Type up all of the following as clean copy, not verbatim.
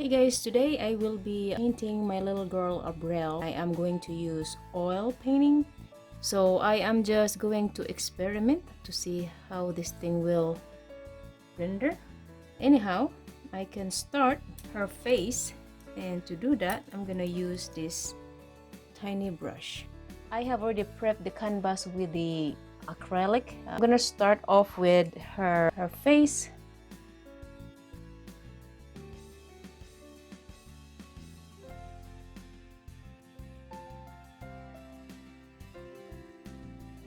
Hey guys, today I will be painting my little girl Abrel. I am going to use oil painting. So I am just going to experiment to see how this thing will render. Anyhow, I can start her face, and to do that I'm gonna use this tiny brush. I have already prepped the canvas with the acrylic. I'm gonna start off with her face.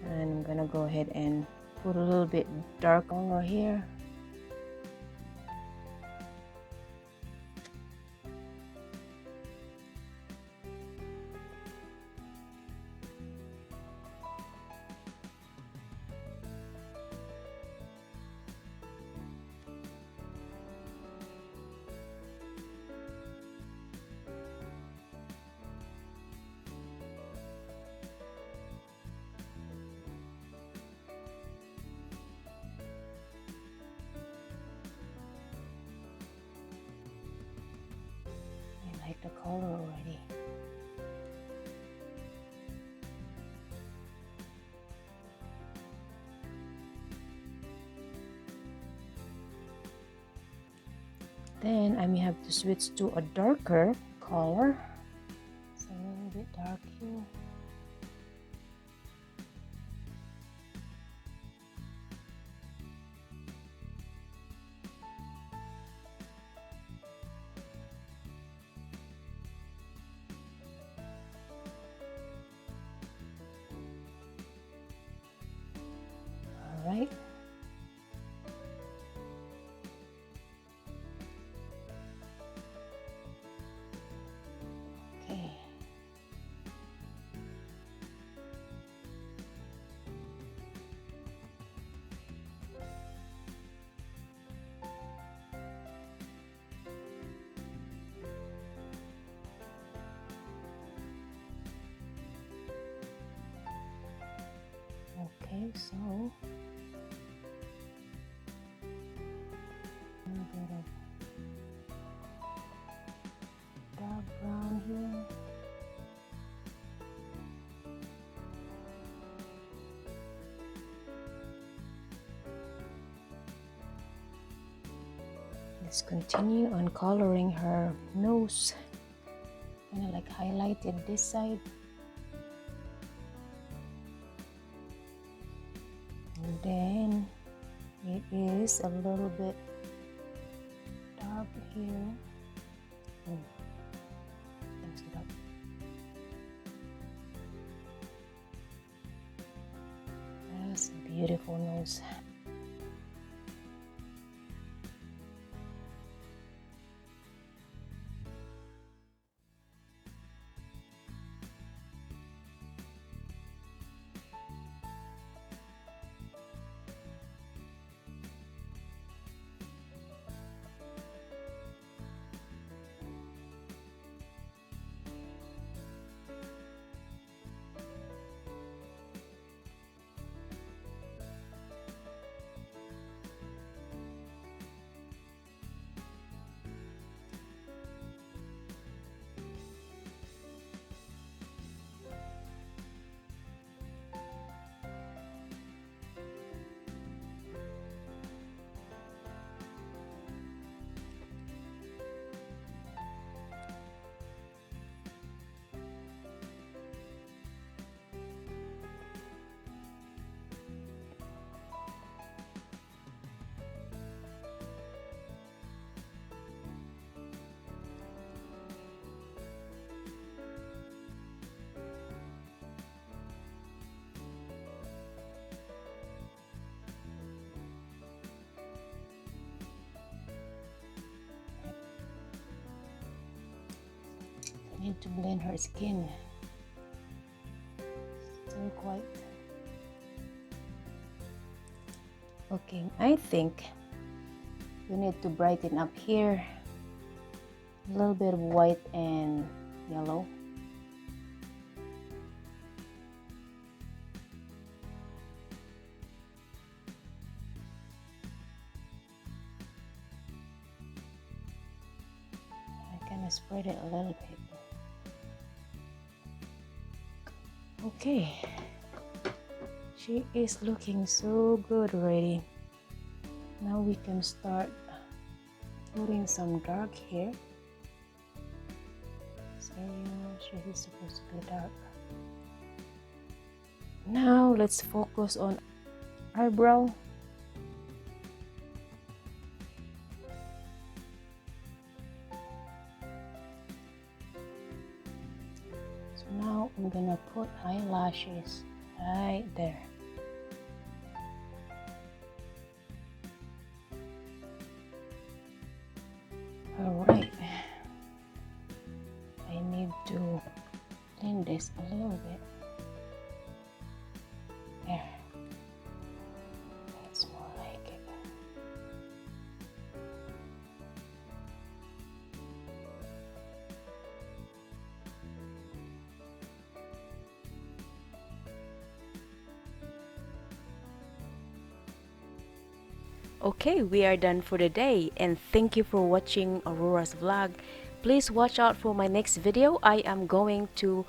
And I'm gonna go ahead and put a little bit dark color here. I like the color already. Then I may have to switch to a darker color. It's a little bit dark here. All right. Okay. Okay, so a little bit of dark brown here. Let's continue on coloring her nose. Kind of like highlighted this side. And then it is a little bit dark here. Oh, mix it up. That's a beautiful nose. Need to blend her skin. Still quite. Okay, I think we need to brighten up here. A little bit of white and yellow. gonna spread it a little bit. Okay, she is looking so good already. Now we can start putting some dark hair. This area, she is supposed to be dark. Now let's focus on eyebrow. So now I'm gonna put eyelashes right there. Alright, I need to clean this a little bit. There, that's more like it. Okay, we are done for the day, and thank you for watching Aurora's vlog. Please watch out for my next video. I am going to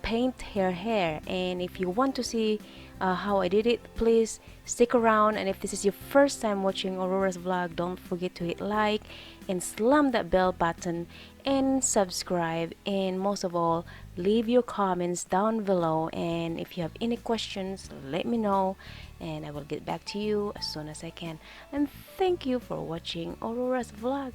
paint her hair, and if you want to see how I did it, please stick around. And if this is your first time watching Aurora's vlog, don't forget to hit like and slam that bell button and subscribe, and most of all, leave your comments down below. And if you have any questions, let me know and I will get back to you as soon as I can. And thank you for watching Aurora's vlog.